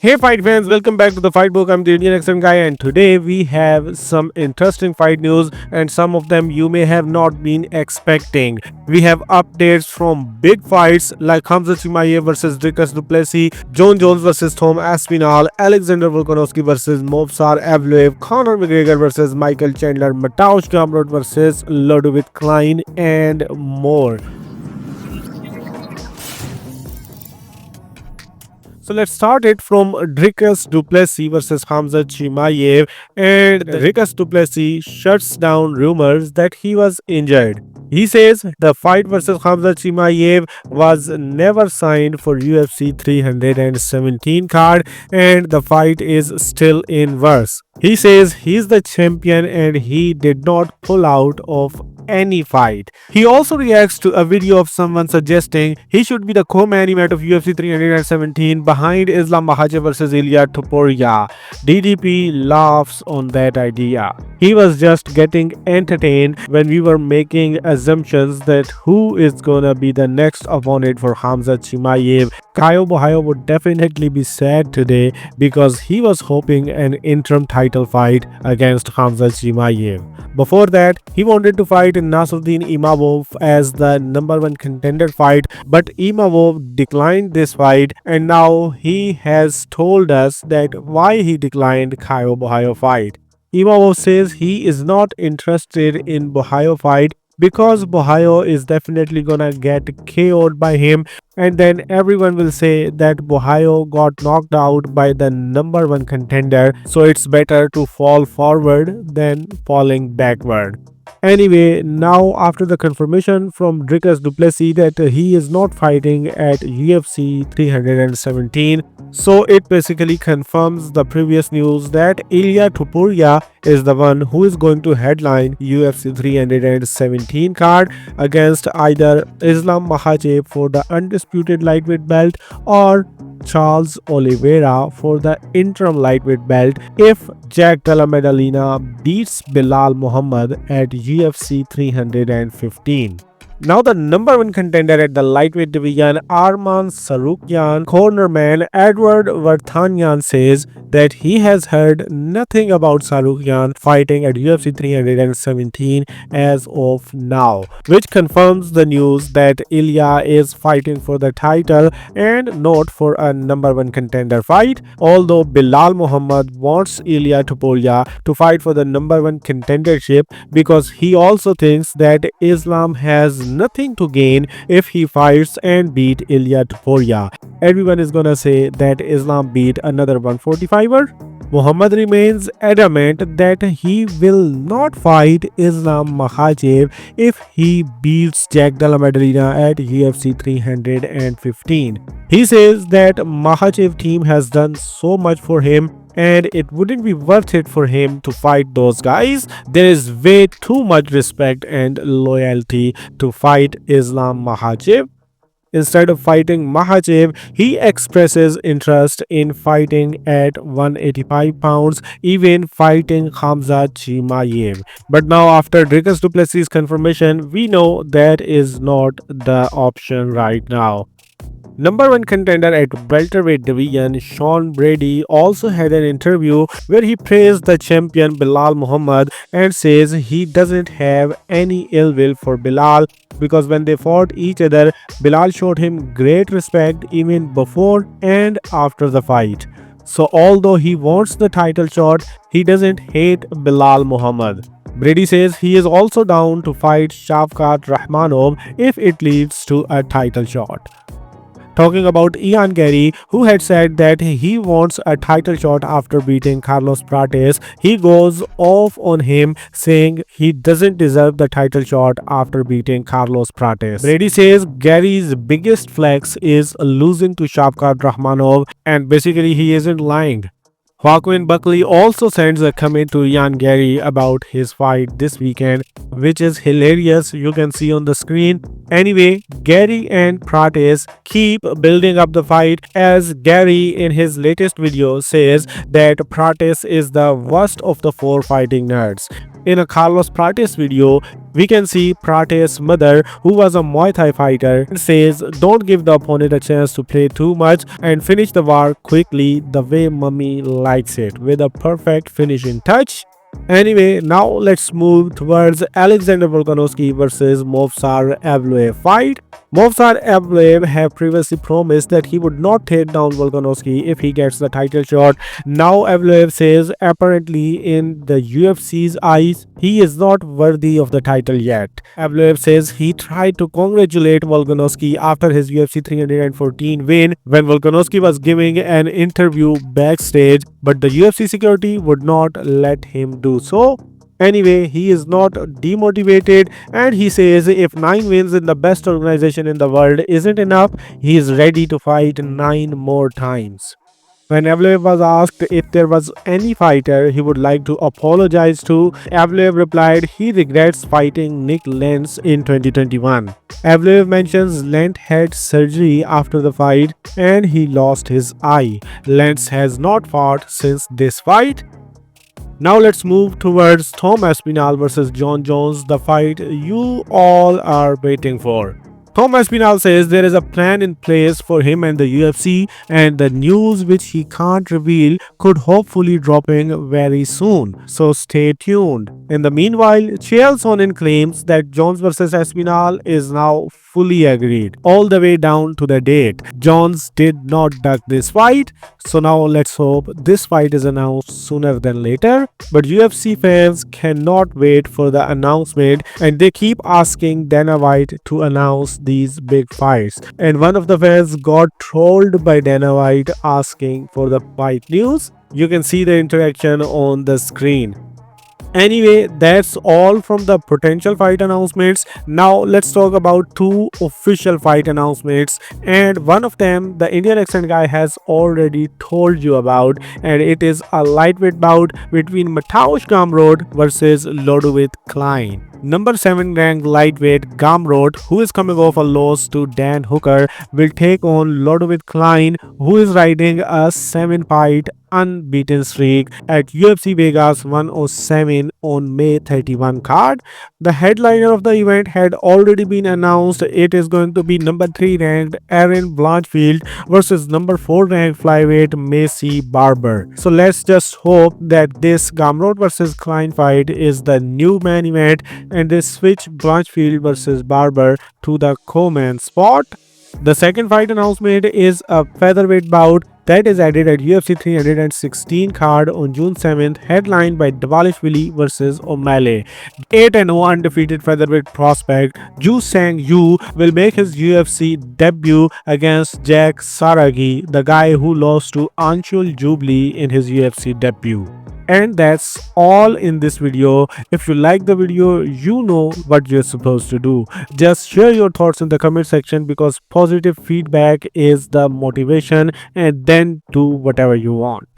Hey fight fans, welcome back to the Fight Book. I'm the Indian accent guy, and today we have some interesting fight news, and some of them you may have not been expecting. We have updates from big fights like Khamzat Chimaev versus Dricus du Plessis, Jon Jones versus Tom Aspinall, Alexander Volkanovski versus Movsar Evloev, Conor McGregor versus Makhachev, Matheus Gamrot versus Ludovit Klien, and more. So let's start it from Dricus du Plessis versus Khamzat Chimaev, and Dricus du Plessis shuts down rumors that he was injured. He says the fight versus Khamzat Chimaev was never signed for UFC 317 card and the fight is still in verse. He says he's the champion and he did not pull out of any fight. He also reacts to a video of someone suggesting he should be the co-main event of UFC 317 behind Islam Makhachev versus Ilia Topuria. DDP laughs on that idea. He was just getting entertained when we were making assumptions that who is gonna be the next opponent for Khamzat Chimaev. Caio would definitely be sad today because he was hoping an interim title fight against Khamzat Chimaev. Before that, he wanted to fight Nassourdine Imavov as the #1 contender fight, but Imavov declined this fight, and now he has told us that why he declined Caio fight. Imavov says he is not interested in Borralho fight because Borralho is definitely gonna get KO'd by him, and then everyone will say that Borralho got knocked out by the #1 contender, so it's better to fall forward than falling backward. Anyway, now after the confirmation from Dricus du Plessis that he is not fighting at UFC 317, so it basically confirms the previous news that Ilia Topuria is the one who is going to headline UFC 317 card against either Islam Makhachev for the undisputed lightweight belt or Charles Oliveira for the interim lightweight belt if Jack Della Maddalena beats Belal Muhammad at UFC 315. Now the #1 contender at the lightweight division, Arman Tsarukyan cornerman Edward Vartanian says that he has heard nothing about Tsarukyan fighting at UFC 317 as of now, which confirms the news that Ilia is fighting for the title and not for a #1 contender fight, although Belal Muhammad wants Ilia Topuria to fight for the #1 contendership because he also thinks that Islam has nothing to gain if he fights and beat Ilia Topuria. Everyone is gonna say that Islam beat another 145er. Muhammad remains adamant that he will not fight Islam Makhachev if he beats Jack Della Maddalena at UFC 315. He says that Makhachev team has done so much for him and it wouldn't be worth it for him to fight those guys. There is way too much respect and loyalty to fight Islam Makhachev. Instead of fighting Makhachev, he expresses interest in fighting at 185 pounds, even fighting Khamzat Chimaev. But now after Dricus du Plessis' confirmation, we know that is not the option right now. #1 contender at welterweight division, Sean Brady, also had an interview where he praised the champion Belal Muhammad and says he doesn't have any ill will for Belal because when they fought each other, Belal showed him great respect even before and after the fight. So although he wants the title shot, he doesn't hate Belal Muhammad. Brady says he is also down to fight Shavkat Rakhmonov if it leads to a title shot. Talking about Garry, who had said that he wants a title shot after beating Carlos Prates, he goes off on him saying he doesn't deserve the title shot after beating Carlos Prates. Brady says Garry's biggest flex is losing to Shavkat Rakhmonov, and basically he isn't lying. Joaquin Buckley also sends a comment to Garry about his fight this weekend, which is hilarious. You can see on the screen. Anyway, Garry and Prates keep building up the fight as Garry in his latest video says that Prates is the worst of the 4 fighting nerds. In a Carlos Prates video, we can see Prates' mother, who was a Muay Thai fighter, says, "Don't give the opponent a chance to play too much and finish the war quickly the way mommy likes it," with a perfect finishing touch. Anyway, now let's move towards Alexander Volkanovski versus Movsar Evloev fight. Movsar Evloev have previously promised that he would not take down Volkanovski if he gets the title shot. Now Evloev says apparently in the UFC's eyes, he is not worthy of the title yet. Evloev says he tried to congratulate Volkanovski after his UFC 314 win when Volkanovski was giving an interview backstage, but the UFC security would not let him do so. Anyway, he is not demotivated and he says if 9 wins in the best organization in the world isn't enough, he is ready to fight 9 more times. When Evloev was asked if there was any fighter he would like to apologize to, Evloev replied he regrets fighting Nick Lentz in 2021. Evloev mentions Lentz had surgery after the fight and he lost his eye. Lentz has not fought since this fight. Now let's move towards Tom Aspinall versus Jon Jones, the fight you all are waiting for. Tom Aspinall says there is a plan in place for him and the UFC, and the news which he can't reveal could hopefully dropping very soon, so stay tuned. In the meanwhile, Chael Sonnen claims that Jones vs Aspinall is now fully agreed, all the way down to the date. Jones did not duck this fight, so now let's hope this fight is announced sooner than later. But UFC fans cannot wait for the announcement and they keep asking Dana White to announce these big fights. And one of the fans got trolled by Dana White asking for the fight news. You can see the interaction on the screen. Anyway, that's all from the potential fight announcements. Now let's talk about 2 official fight announcements, and one of them the Indian accent guy has already told you about, and it is a lightweight bout between Matheus Gamrot versus Ludovit Klien. Number 7 ranked lightweight Gamrot, who is coming off a loss to Dan Hooker, will take on Ludovit Klien, who is riding a 7-fight unbeaten streak at UFC Vegas 107 on May 31 card. The headliner of the event had already been announced. It is going to be number 3 ranked Aaron Blanchfield versus number 4 ranked flyweight Macy Barber. So let's just hope that this Gamrot versus Klien fight is the new main event and they switch Blanchfield versus Barber to the co-main spot. The second fight announcement is a featherweight bout that is added at UFC 316 card on June 7th, headlined by Dvalishvili versus O'Malley. 8-0 undefeated featherweight prospect Ju Sang Yu will make his UFC debut against Jack Saragi, the guy who lost to Anshul Jubilee in his UFC debut. And that's all in this video. If you like the video, you know what you're supposed to do. Just share your thoughts in the comment section because positive feedback is the motivation, and then do whatever you want.